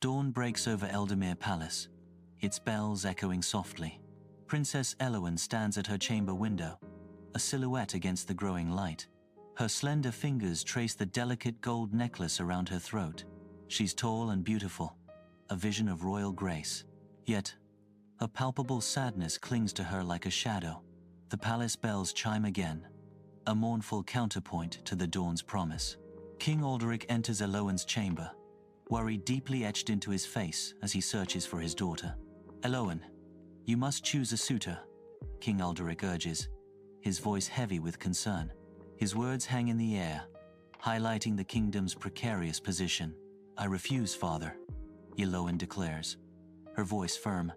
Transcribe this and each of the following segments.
Dawn breaks over Eldamere Palace, its bells echoing softly. Princess Eloan stands at her chamber window, a silhouette against the growing light. Her slender fingers trace the delicate gold necklace around her throat. She's tall and beautiful, a vision of royal grace. Yet, a palpable sadness clings to her like a shadow. The palace bells chime again, a mournful counterpoint to the dawn's promise. King Alderic enters Eloan's chamber, worry deeply etched into his face as he searches for his daughter. Eloan, you must choose a suitor, King Alderic urges, his voice heavy with concern. His words hang in the air, highlighting the kingdom's precarious position. I refuse, father, Eloan declares, her voice firm.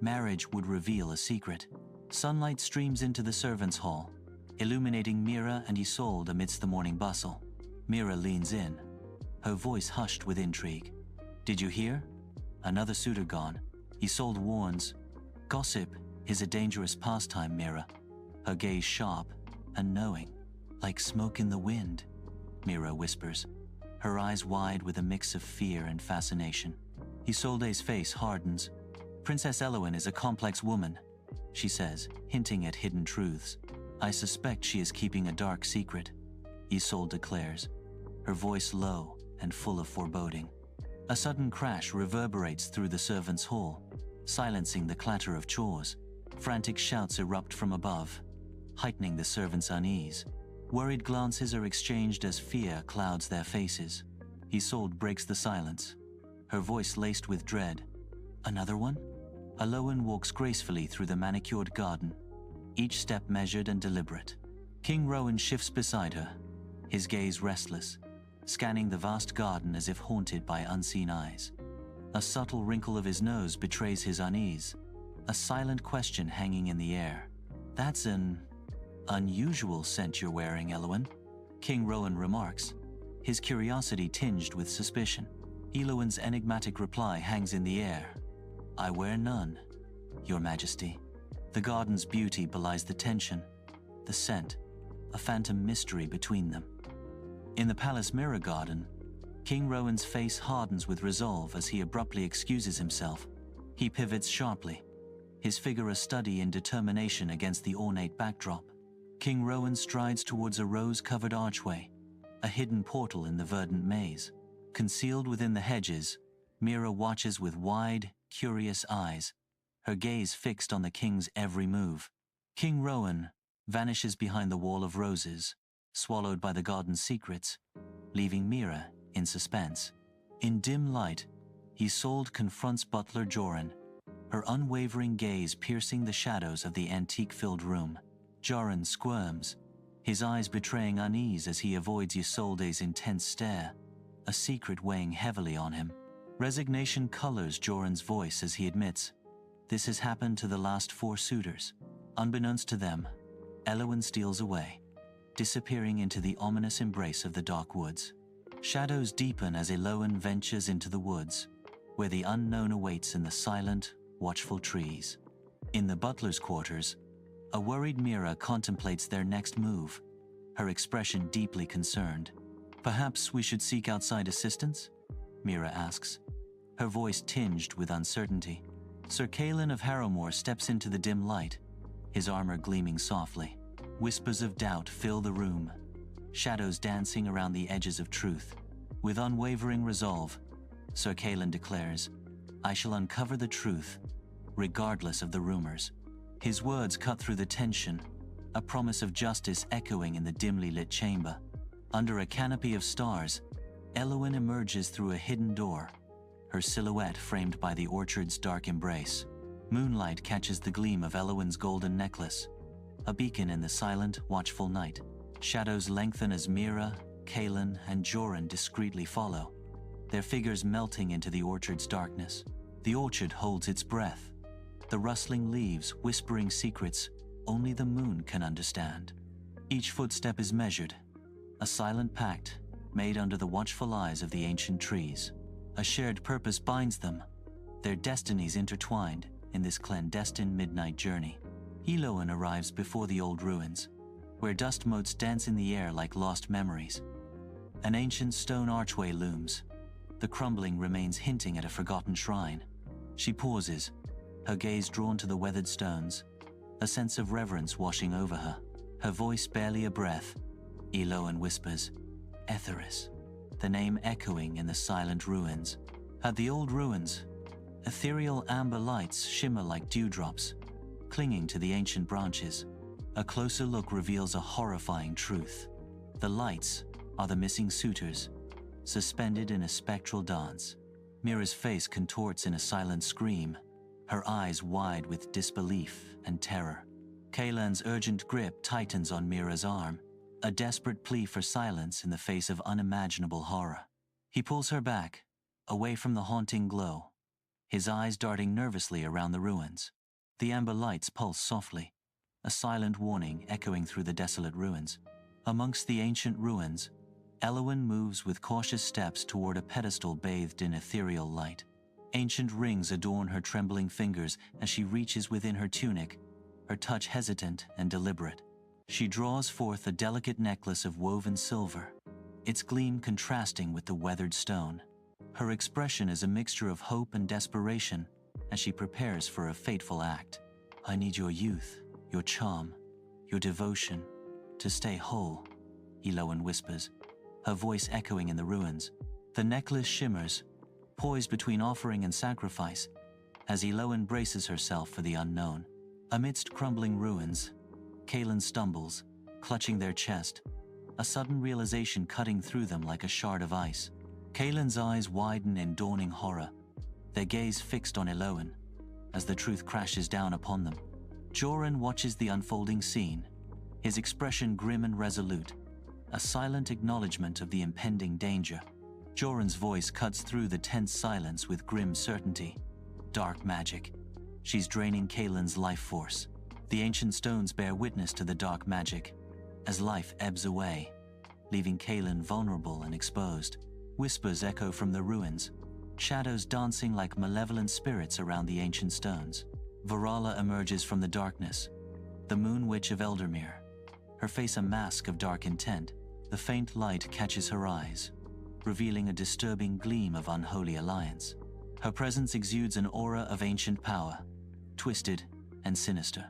Marriage would reveal a secret. Sunlight streams into the servants' hall, illuminating Mira and Isolde amidst the morning bustle. Mira leans in, her voice hushed with intrigue. Did you hear? Another suitor gone. Isolde warns. Gossip is a dangerous pastime, Mira. Her gaze sharp and knowing, like smoke in the wind, Mira whispers, her eyes wide with a mix of fear and fascination. Isolde's face hardens. Princess Eloan is a complex woman, she says, hinting at hidden truths. I suspect she is keeping a dark secret, Isolde declares, her voice low and full of foreboding. A sudden crash reverberates through the servants' hall, silencing the clatter of chores. Frantic shouts erupt from above, heightening the servants' unease. Worried glances are exchanged as fear clouds their faces. Isolde breaks the silence, her voice laced with dread. Another one? Eloan walks gracefully through the manicured garden, each step measured and deliberate. King Rowan shifts beside her, his gaze restless, scanning the vast garden as if haunted by unseen eyes. A subtle wrinkle of his nose betrays his unease, a silent question hanging in the air. That's an unusual scent you're wearing, Eloan, King Rowan remarks, his curiosity tinged with suspicion. Eloan's enigmatic reply hangs in the air. I wear none, Your Majesty. The garden's beauty belies the tension, the scent, a phantom mystery between them. In the palace mirror garden, King Rowan's face hardens with resolve as he abruptly excuses himself. He pivots sharply, his figure a study in determination against the ornate backdrop. King Rowan strides towards a rose-covered archway, a hidden portal in the verdant maze. Concealed within the hedges, Mira watches with wide, curious eyes, her gaze fixed on the king's every move. King Rowan vanishes behind the wall of roses, swallowed by the garden's secrets, leaving Mira in suspense. In dim light, Isolde confronts butler Joran, her unwavering gaze piercing the shadows of the antique-filled room. Joran squirms, his eyes betraying unease as he avoids Isolde's intense stare, a secret weighing heavily on him. Resignation colors Joran's voice as he admits, this has happened to the last 4 suitors. Unbeknownst to them, Eloan steals away, disappearing into the ominous embrace of the dark woods. Shadows deepen as Eloan ventures into the woods, where the unknown awaits in the silent, watchful trees. In the butler's quarters, a worried Mira contemplates their next move, her expression deeply concerned. Perhaps we should seek outside assistance? Mira asks, her voice tinged with uncertainty. Sir Caelan of Harrowmore steps into the dim light, his armor gleaming softly. Whispers of doubt fill the room, shadows dancing around the edges of truth. With unwavering resolve, Sir Caelan declares, I shall uncover the truth, regardless of the rumors. His words cut through the tension, a promise of justice echoing in the dimly lit chamber. Under a canopy of stars, Eloan emerges through a hidden door, her silhouette framed by the orchard's dark embrace. Moonlight catches the gleam of Eloan's golden necklace, a beacon in the silent, watchful night. Shadows lengthen as Mira, Caelan, and Joran discreetly follow, their figures melting into the orchard's darkness. The orchard holds its breath, the rustling leaves whispering secrets only the moon can understand. Each footstep is measured, a silent pact made under the watchful eyes of the ancient trees. A shared purpose binds them, their destinies intertwined in this clandestine midnight journey. Eloan arrives before the old ruins, where dust motes dance in the air like lost memories. An ancient stone archway looms, The crumbling remains hinting at a forgotten shrine. She pauses, her gaze drawn to the weathered stones, a sense of reverence washing over her. Her voice barely a breath. Eloan whispers, Etheris, the name echoing in the silent ruins. At the old ruins, ethereal amber lights shimmer like dewdrops, clinging to the ancient branches. A closer look reveals a horrifying truth. The lights are the missing suitors, suspended in a spectral dance. Mira's face contorts in a silent scream, her eyes wide with disbelief and terror. Kaelan's urgent grip tightens on Mira's arm, a desperate plea for silence in the face of unimaginable horror. He pulls her back, away from the haunting glow, his eyes darting nervously around the ruins. The amber lights pulse softly, a silent warning echoing through the desolate ruins. Amongst the ancient ruins, Eloan moves with cautious steps toward a pedestal bathed in ethereal light. Ancient rings adorn her trembling fingers as she reaches within her tunic, her touch hesitant and deliberate. She draws forth a delicate necklace of woven silver, its gleam contrasting with the weathered stone. Her expression is a mixture of hope and desperation as she prepares for a fateful act. I need your youth, your charm, your devotion, to stay whole, Eloan whispers, her voice echoing in the ruins. The necklace shimmers, poised between offering and sacrifice, as Eloan braces herself for the unknown. Amidst crumbling ruins, Kaelan stumbles, clutching their chest, a sudden realization cutting through them like a shard of ice. Kaelan's eyes widen in dawning horror, their gaze fixed on Eloan, as the truth crashes down upon them. Joran watches the unfolding scene, his expression grim and resolute, a silent acknowledgement of the impending danger. Joran's voice cuts through the tense silence with grim certainty. Dark magic. She's draining Kaelan's life force. The ancient stones bear witness to the dark magic, as life ebbs away, leaving Kaelan vulnerable and exposed. Whispers echo from the ruins, shadows dancing like malevolent spirits around the ancient stones. Varala emerges from the darkness, the moon witch of Eldermere, her face a mask of dark intent. The faint light catches her eyes, revealing a disturbing gleam of unholy alliance. Her presence exudes an aura of ancient power, twisted and sinister.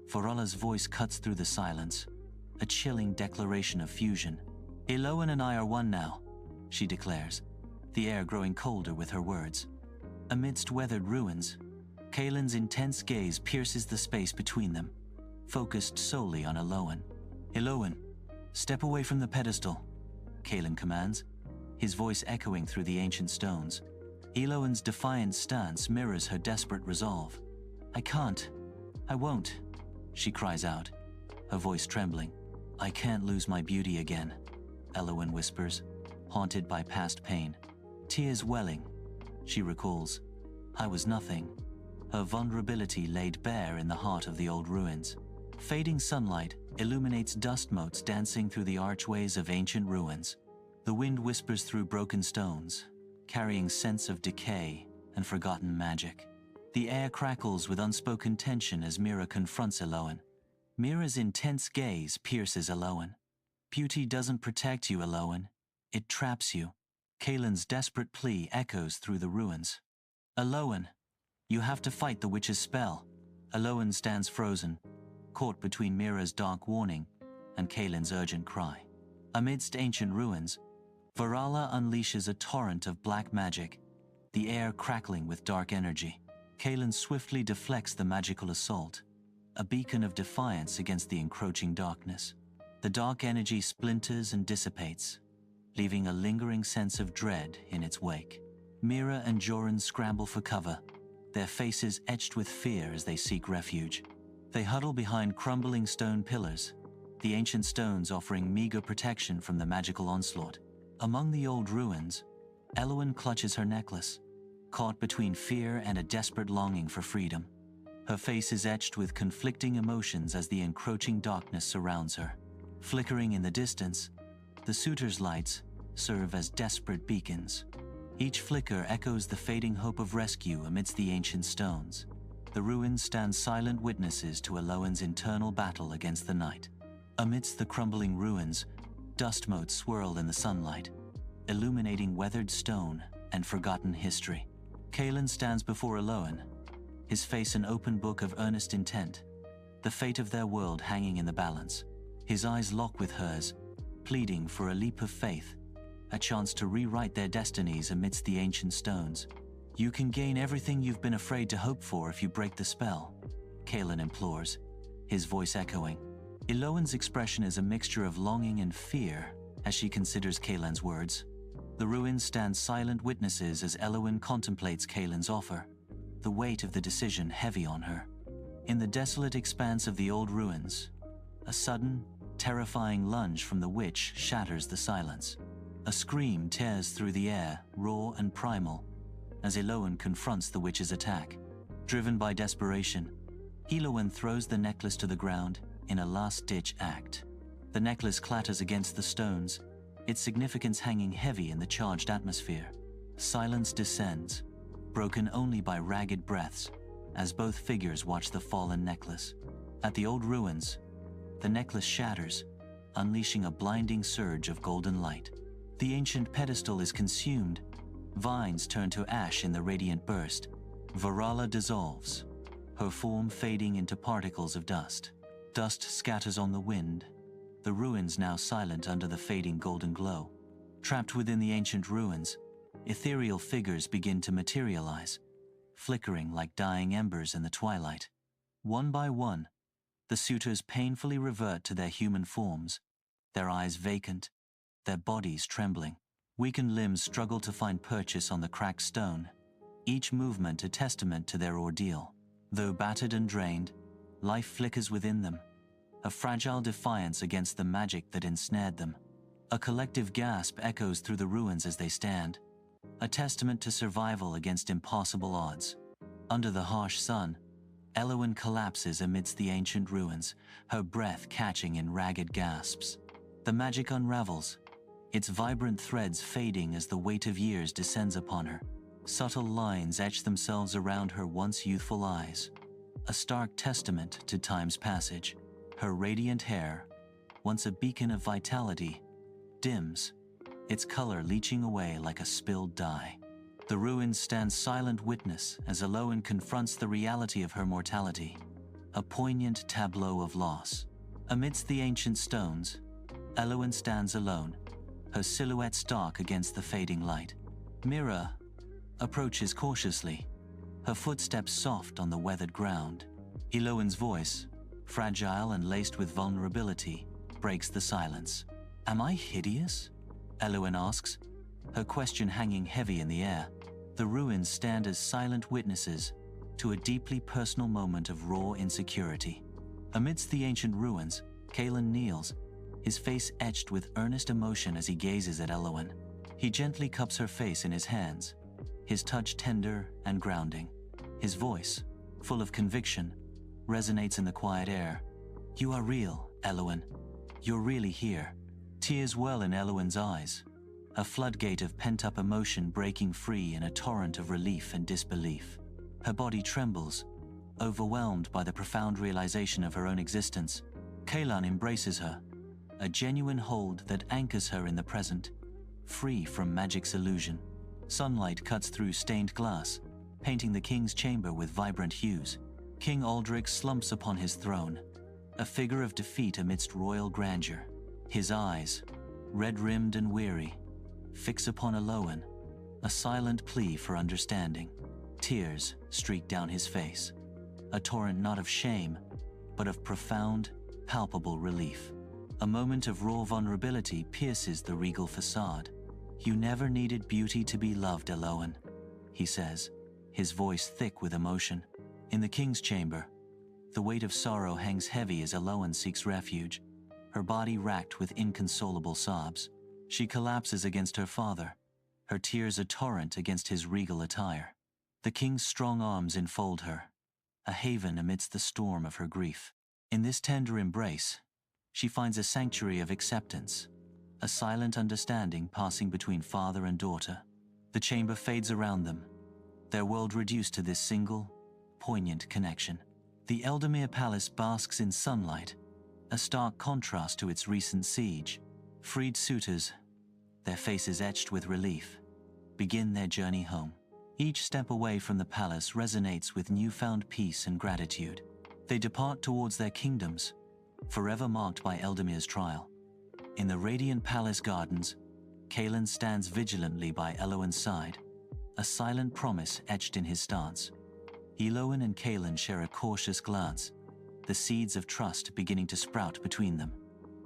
Varala's voice cuts through the silence, a chilling declaration of fusion. Eloan and I are one now, she declares, the air growing colder with her words. Amidst weathered ruins, Kaelan's intense gaze pierces the space between them, focused solely on Eloan. Eloan, step away from the pedestal, Kaelan commands, his voice echoing through the ancient stones. Eloan's defiant stance mirrors her desperate resolve. I can't. I won't, she cries out, her voice trembling. I can't lose my beauty again, Eloan whispers, haunted by past pain. Tears welling, she recalls. I was nothing, her vulnerability laid bare in the heart of the old ruins. Fading sunlight illuminates dust motes dancing through the archways of ancient ruins. The wind whispers through broken stones, carrying scents of decay and forgotten magic. The air crackles with unspoken tension as Mira confronts Eloan. Mira's intense gaze pierces Eloan. Beauty doesn't protect you, Eloan. It traps you. Kaelan's desperate plea echoes through the ruins. Eloan, you have to fight the witch's spell. Eloan stands frozen, caught between Mira's dark warning and Kaelan's urgent cry. Amidst ancient ruins, Varala unleashes a torrent of black magic, the air crackling with dark energy. Kaelan swiftly deflects the magical assault, a beacon of defiance against the encroaching darkness. The dark energy splinters and dissipates, leaving a lingering sense of dread in its wake. Mira and Joran scramble for cover, their faces etched with fear as they seek refuge. They huddle behind crumbling stone pillars, the ancient stones offering meager protection from the magical onslaught. Among the old ruins, Eloan clutches her necklace, caught between fear and a desperate longing for freedom. Her face is etched with conflicting emotions as the encroaching darkness surrounds her. Flickering in the distance, the suitors' lights serve as desperate beacons. Each flicker echoes the fading hope of rescue amidst the ancient stones. The ruins stand silent witnesses to Eloan's internal battle against the night. Amidst the crumbling ruins, dust motes swirl in the sunlight, illuminating weathered stone and forgotten history. Kaelan stands before Eloan, his face an open book of earnest intent, the fate of their world hanging in the balance. His eyes lock with hers, pleading for a leap of faith, a chance to rewrite their destinies amidst the ancient stones. "You can gain everything you've been afraid to hope for if you break the spell," Kaelan implores, his voice echoing. Eloan's expression is a mixture of longing and fear as she considers Kaelan's words. The ruins stand silent witnesses as Eloan contemplates Kaelan's offer, the weight of the decision heavy on her. In the desolate expanse of the old ruins, a sudden, terrifying lunge from the witch shatters the silence. A scream tears through the air, raw and primal, as Eloan confronts the witch's attack. Driven by desperation, Eloan throws the necklace to the ground in a last-ditch act. The necklace clatters against the stones, its significance hanging heavy in the charged atmosphere. Silence descends, broken only by ragged breaths, as both figures watch the fallen necklace. At the old ruins, the necklace shatters, unleashing a blinding surge of golden light. The ancient pedestal is consumed. Vines turn to ash in the radiant burst. Varala dissolves, her form fading into particles of dust. Dust scatters on the wind, the ruins now silent under the fading golden glow. Trapped within the ancient ruins, ethereal figures begin to materialize, flickering like dying embers in the twilight. One by one, the suitors painfully revert to their human forms, their eyes vacant, their bodies trembling. Weakened limbs struggle to find purchase on the cracked stone, each movement a testament to their ordeal. Though battered and drained, life flickers within them, a fragile defiance against the magic that ensnared them. A collective gasp echoes through the ruins as they stand, a testament to survival against impossible odds. Under the harsh sun, Eloan collapses amidst the ancient ruins, her breath catching in ragged gasps. The magic unravels, its vibrant threads fading as the weight of years descends upon her. Subtle lines etch themselves around her once youthful eyes, a stark testament to time's passage. Her radiant hair, once a beacon of vitality, dims, its color leaching away like a spilled dye. The ruins stand silent witness as Eloan confronts the reality of her mortality, a poignant tableau of loss. Amidst the ancient stones, Eloan stands alone, her silhouette stark against the fading light. Mira approaches cautiously, her footsteps soft on the weathered ground. Eloan's voice, fragile and laced with vulnerability, breaks the silence. "Am I hideous?" Eloan asks, her question hanging heavy in the air. The ruins stand as silent witnesses to a deeply personal moment of raw insecurity. Amidst the ancient ruins, Kaelan kneels, his face etched with earnest emotion as he gazes at Eloan. He gently cups her face in his hands, his touch tender and grounding. His voice, full of conviction, resonates in the quiet air. "You are real, Eloan. You're really here." Tears well in Eloan's eyes, a floodgate of pent-up emotion breaking free in a torrent of relief and disbelief. Her body trembles, overwhelmed by the profound realization of her own existence. Kaelan embraces her, a genuine hold that anchors her in the present, free from magic's illusion. Sunlight cuts through stained glass, painting the king's chamber with vibrant hues. King Aldrich slumps upon his throne, a figure of defeat amidst royal grandeur. His eyes, red-rimmed and weary, fix upon Eloan, a silent plea for understanding. Tears streak down his face, a torrent not of shame, but of profound, palpable relief. A moment of raw vulnerability pierces the regal facade. "You never needed beauty to be loved, Eloan," he says, his voice thick with emotion. In the king's chamber, the weight of sorrow hangs heavy as Eloan seeks refuge, her body racked with inconsolable sobs. She collapses against her father, her tears a torrent against his regal attire. The king's strong arms enfold her, a haven amidst the storm of her grief. In this tender embrace, she finds a sanctuary of acceptance, a silent understanding passing between father and daughter. The chamber fades around them, their world reduced to this single, poignant connection. The Eldamere Palace basks in sunlight, a stark contrast to its recent siege. Freed suitors, their faces etched with relief, begin their journey home. Each step away from the palace resonates with newfound peace and gratitude. They depart towards their kingdoms, forever marked by Eldamir's trial. In the radiant palace gardens, Kaelin stands vigilantly by Eloan's side, a silent promise etched in his stance. Eloan and Kaelin share a cautious glance, the seeds of trust beginning to sprout between them.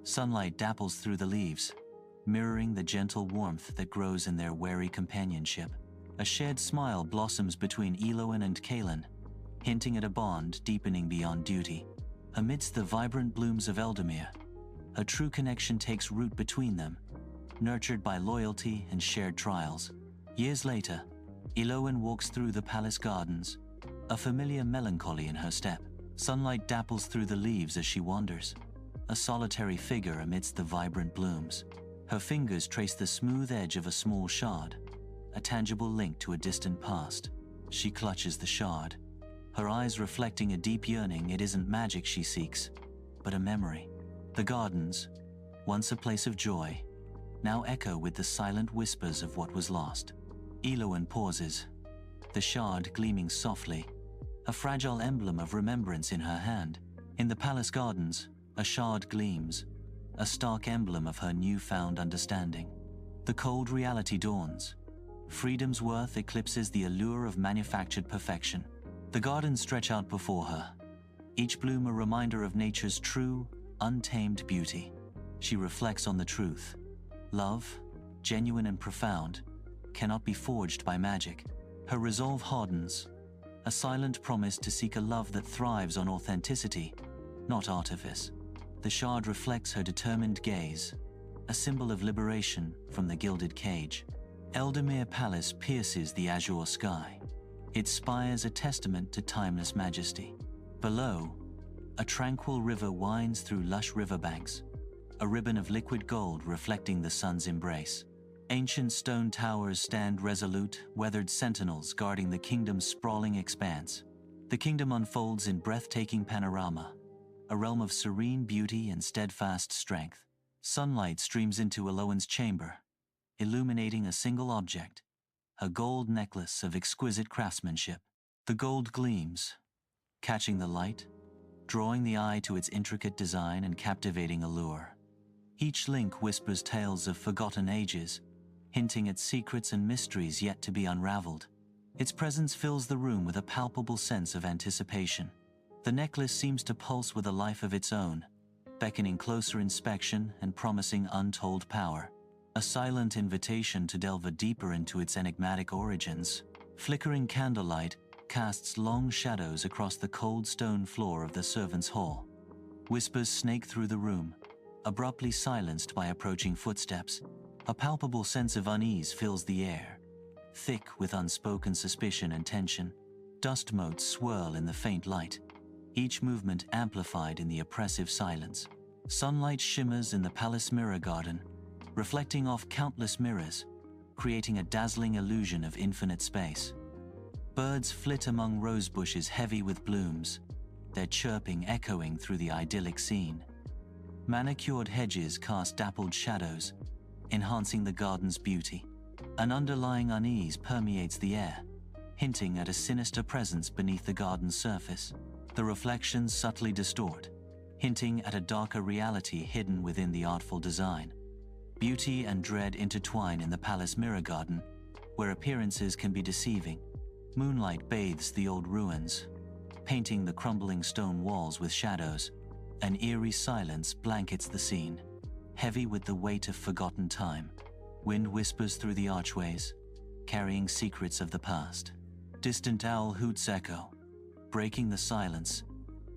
Sunlight dapples through the leaves, mirroring the gentle warmth that grows in their wary companionship. A shared smile blossoms between Eloan and Kaelin, hinting at a bond deepening beyond duty. Amidst the vibrant blooms of Eldamir, a true connection takes root between them, nurtured by loyalty and shared trials. Years later, Eloan walks through the palace gardens, a familiar melancholy in her step. Sunlight dapples through the leaves as she wanders, a solitary figure amidst the vibrant blooms. Her fingers trace the smooth edge of a small shard, a tangible link to a distant past. She clutches the shard, her eyes reflecting a deep yearning. It isn't magic she seeks, but a memory. The gardens, once a place of joy, now echo with the silent whispers of what was lost. Eloan pauses, the shard gleaming softly, a fragile emblem of remembrance in her hand. In the palace gardens, a shard gleams, a stark emblem of her newfound understanding. The cold reality dawns. Freedom's worth eclipses the allure of manufactured perfection. The gardens stretch out before her, each bloom a reminder of nature's true, untamed beauty. She reflects on the truth. Love, genuine and profound, cannot be forged by magic. Her resolve hardens, a silent promise to seek a love that thrives on authenticity, not artifice. The shard reflects her determined gaze, a symbol of liberation from the gilded cage. Eldamir Palace pierces the azure sky, its spires a testament to timeless majesty. Below, a tranquil river winds through lush riverbanks, a ribbon of liquid gold reflecting the sun's embrace. Ancient stone towers stand resolute, weathered sentinels guarding the kingdom's sprawling expanse. The kingdom unfolds in breathtaking panorama, a realm of serene beauty and steadfast strength. Sunlight streams into Eloan's chamber, illuminating a single object, a gold necklace of exquisite craftsmanship. The gold gleams, catching the light, drawing the eye to its intricate design and captivating allure. Each link whispers tales of forgotten ages, hinting at secrets and mysteries yet to be unraveled. Its presence fills the room with a palpable sense of anticipation. The necklace seems to pulse with a life of its own, beckoning closer inspection and promising untold power. A silent invitation to delve deeper into its enigmatic origins. Flickering candlelight casts long shadows across the cold stone floor of the servants' hall. Whispers snake through the room, abruptly silenced by approaching footsteps. A palpable sense of unease fills the air, thick with unspoken suspicion and tension. Dust motes swirl in the faint light, each movement amplified in the oppressive silence. Sunlight shimmers in the palace mirror garden, reflecting off countless mirrors, creating a dazzling illusion of infinite space. Birds flit among rose bushes heavy with blooms, their chirping echoing through the idyllic scene. Manicured hedges cast dappled shadows, enhancing the garden's beauty. An underlying unease permeates the air, hinting at a sinister presence beneath the garden's surface. The reflections subtly distort, hinting at a darker reality hidden within the artful design. Beauty and dread intertwine in the palace mirror garden, where appearances can be deceiving. Moonlight bathes the old ruins, painting the crumbling stone walls with shadows. An eerie silence blankets the scene, heavy with the weight of forgotten time. Wind whispers through the archways, carrying secrets of the past. Distant owl hoots echo, breaking the silence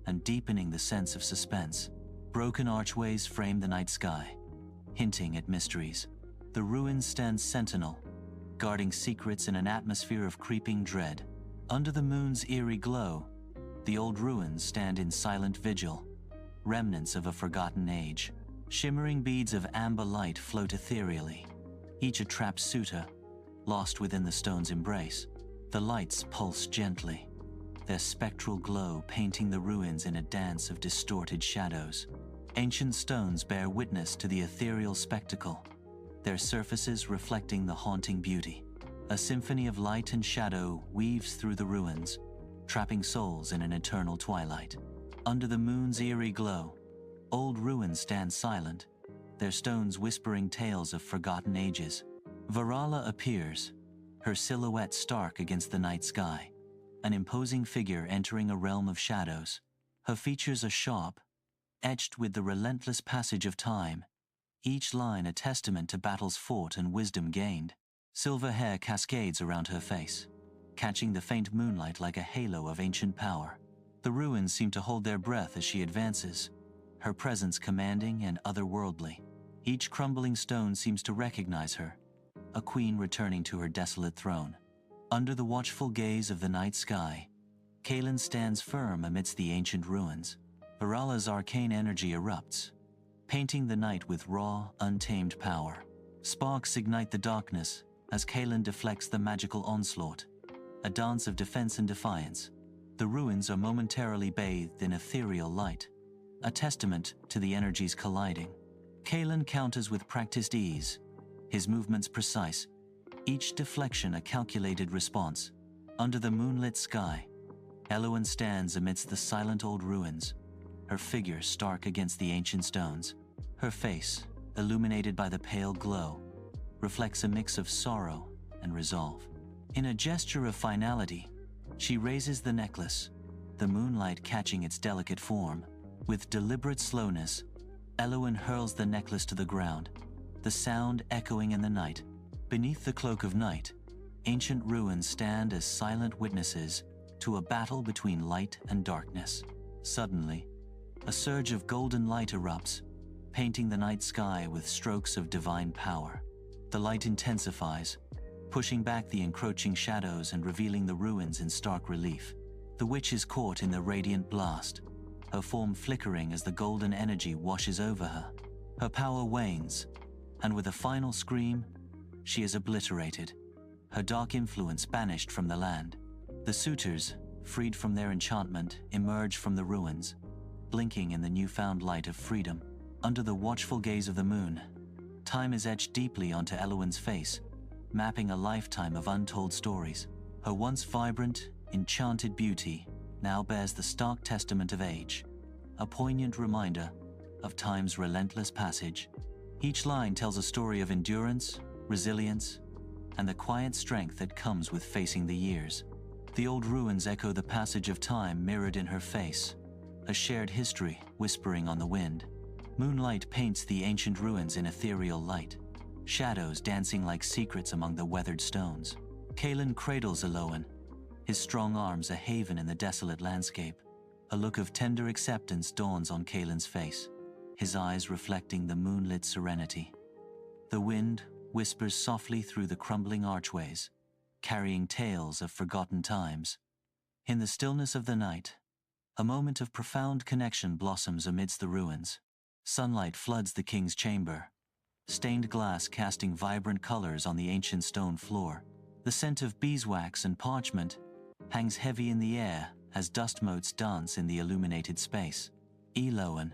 and deepening the sense of suspense. Broken archways frame the night sky, hinting at mysteries. The ruins stand sentinel, guarding secrets in an atmosphere of creeping dread. Under the moon's eerie glow, the old ruins stand in silent vigil, remnants of a forgotten age. Shimmering beads of amber light float ethereally, each a trapped suitor, lost within the stone's embrace. The lights pulse gently, their spectral glow painting the ruins in a dance of distorted shadows. Ancient stones bear witness to the ethereal spectacle, their surfaces reflecting the haunting beauty. A symphony of light and shadow weaves through the ruins, trapping souls in an eternal twilight. Under the moon's eerie glow, old ruins stand silent, their stones whispering tales of forgotten ages. Varala appears, her silhouette stark against the night sky, an imposing figure entering a realm of shadows. Her features are sharp, etched with the relentless passage of time, each line a testament to battles fought and wisdom gained. Silver hair cascades around her face, catching the faint moonlight like a halo of ancient power. The ruins seem to hold their breath as she advances, her presence commanding and otherworldly. Each crumbling stone seems to recognize her, a queen returning to her desolate throne. Under the watchful gaze of the night sky, Kaelin stands firm amidst the ancient ruins. Varala's arcane energy erupts, painting the night with raw, untamed power. Sparks ignite the darkness as Kaelin deflects the magical onslaught, a dance of defense and defiance. The ruins are momentarily bathed in ethereal light, a testament to the energies colliding. Kaelin counters with practiced ease, his movements precise, each deflection a calculated response. Under the moonlit sky, Eloan stands amidst the silent old ruins, her figure stark against the ancient stones. Her face, illuminated by the pale glow, reflects a mix of sorrow and resolve. In a gesture of finality, she raises the necklace, the moonlight catching its delicate form. With deliberate slowness, Eloan hurls the necklace to the ground, the sound echoing in the night. Beneath the cloak of night, ancient ruins stand as silent witnesses to a battle between light and darkness. Suddenly, a surge of golden light erupts, painting the night sky with strokes of divine power. The light intensifies, pushing back the encroaching shadows and revealing the ruins in stark relief. The witch is caught in the radiant blast, her form flickering as the golden energy washes over her. Her power wanes, and with a final scream, she is obliterated, her dark influence banished from the land. The suitors, freed from their enchantment, emerge from the ruins, blinking in the newfound light of freedom. Under the watchful gaze of the moon, time is etched deeply onto Eloan's face, mapping a lifetime of untold stories. Her once vibrant, enchanted beauty now bears the stark testament of age, a poignant reminder of time's relentless passage. Each line tells a story of endurance, resilience, and the quiet strength that comes with facing the years. The old ruins echo the passage of time mirrored in her face, a shared history whispering on the wind. Moonlight paints the ancient ruins in ethereal light, shadows dancing like secrets among the weathered stones. Kaelin cradles Eloan, his strong arms a haven in the desolate landscape. A look of tender acceptance dawns on Kaelin's face, his eyes reflecting the moonlit serenity. The wind whispers softly through the crumbling archways, carrying tales of forgotten times. In the stillness of the night, a moment of profound connection blossoms amidst the ruins. Sunlight floods the king's chamber, stained glass casting vibrant colors on the ancient stone floor. The scent of beeswax and parchment hangs heavy in the air as dust motes dance in the illuminated space. Eloan,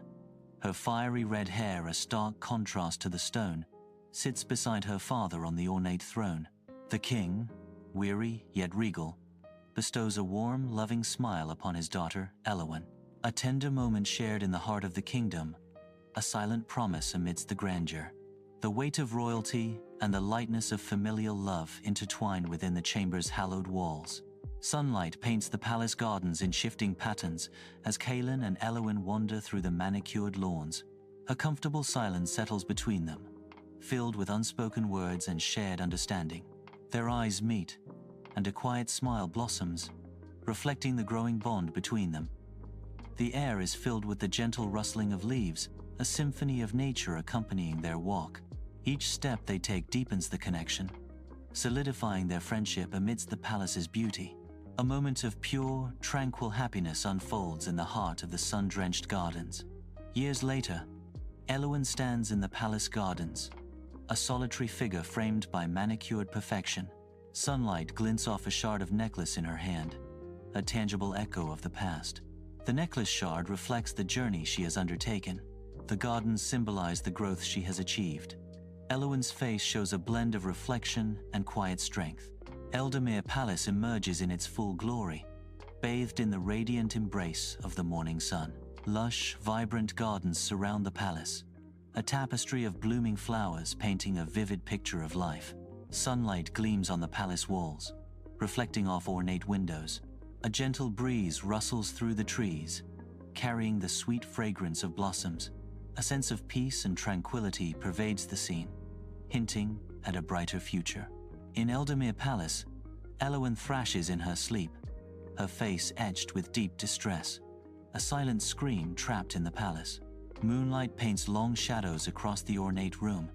her fiery red hair a stark contrast to the stone, sits beside her father on the ornate throne. The king, weary yet regal, bestows a warm, loving smile upon his daughter, Eloan. A tender moment shared in the heart of the kingdom, a silent promise amidst the grandeur. The weight of royalty and the lightness of familial love intertwine within the chamber's hallowed walls. Sunlight paints the palace gardens in shifting patterns as Kaelin and Eloan wander through the manicured lawns. A comfortable silence settles between them, filled with unspoken words and shared understanding. Their eyes meet, and a quiet smile blossoms, reflecting the growing bond between them. The air is filled with the gentle rustling of leaves, a symphony of nature accompanying their walk. Each step they take deepens the connection, solidifying their friendship amidst the palace's beauty. A moment of pure, tranquil happiness unfolds in the heart of the sun-drenched gardens. Years later, Eloan stands in the palace gardens, a solitary figure framed by manicured perfection. Sunlight glints off a shard of necklace in her hand, a tangible echo of the past. The necklace shard reflects the journey she has undertaken. The gardens symbolize the growth she has achieved. Eloan's face shows a blend of reflection and quiet strength. Eldamere Palace emerges in its full glory, bathed in the radiant embrace of the morning sun. Lush, vibrant gardens surround the palace, a tapestry of blooming flowers painting a vivid picture of life. Sunlight gleams on the palace walls, reflecting off ornate windows. A gentle breeze rustles through the trees, carrying the sweet fragrance of blossoms. A sense of peace and tranquility pervades the scene, hinting at a brighter future. In Eldamere Palace, Eloan thrashes in her sleep, her face etched with deep distress, a silent scream trapped in the palace. Moonlight paints long shadows across the ornate room,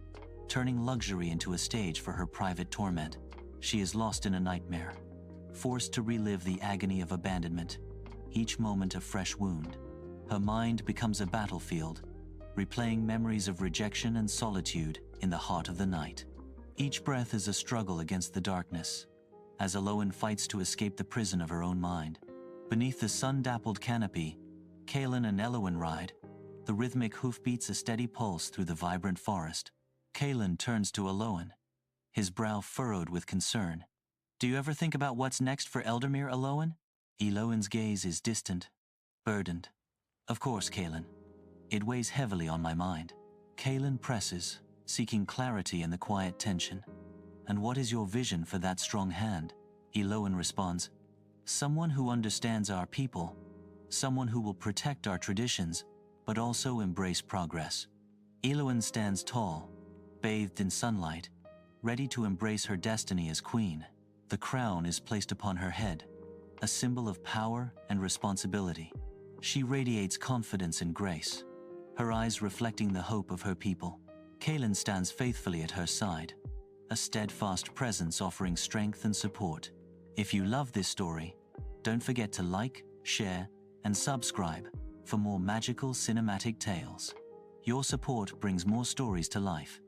turning luxury into a stage for her private torment. She is lost in a nightmare, forced to relive the agony of abandonment, each moment a fresh wound. Her mind becomes a battlefield, replaying memories of rejection and solitude in the heart of the night. Each breath is a struggle against the darkness, as Eloan fights to escape the prison of her own mind. Beneath the sun-dappled canopy, Kaelin and Eloan ride, the rhythmic hoofbeats a steady pulse through the vibrant forest. Kaelin turns to Eloan, his brow furrowed with concern. "Do you ever think about what's next for Eldamere, Eloan?" Eloan's gaze is distant, burdened. "Of course, Kaelin. It weighs heavily on my mind." Kaelin presses, seeking clarity in the quiet tension. "And what is your vision for that strong hand?" Eloan responds, "Someone who understands our people, someone who will protect our traditions, but also embrace progress." Eloan stands tall, bathed in sunlight, ready to embrace her destiny as queen. The crown is placed upon her head, a symbol of power and responsibility. She radiates confidence and grace, her eyes reflecting the hope of her people. Kaelin stands faithfully at her side, a steadfast presence offering strength and support. If you love this story, don't forget to like, share, and subscribe for more magical cinematic tales. Your support brings more stories to life.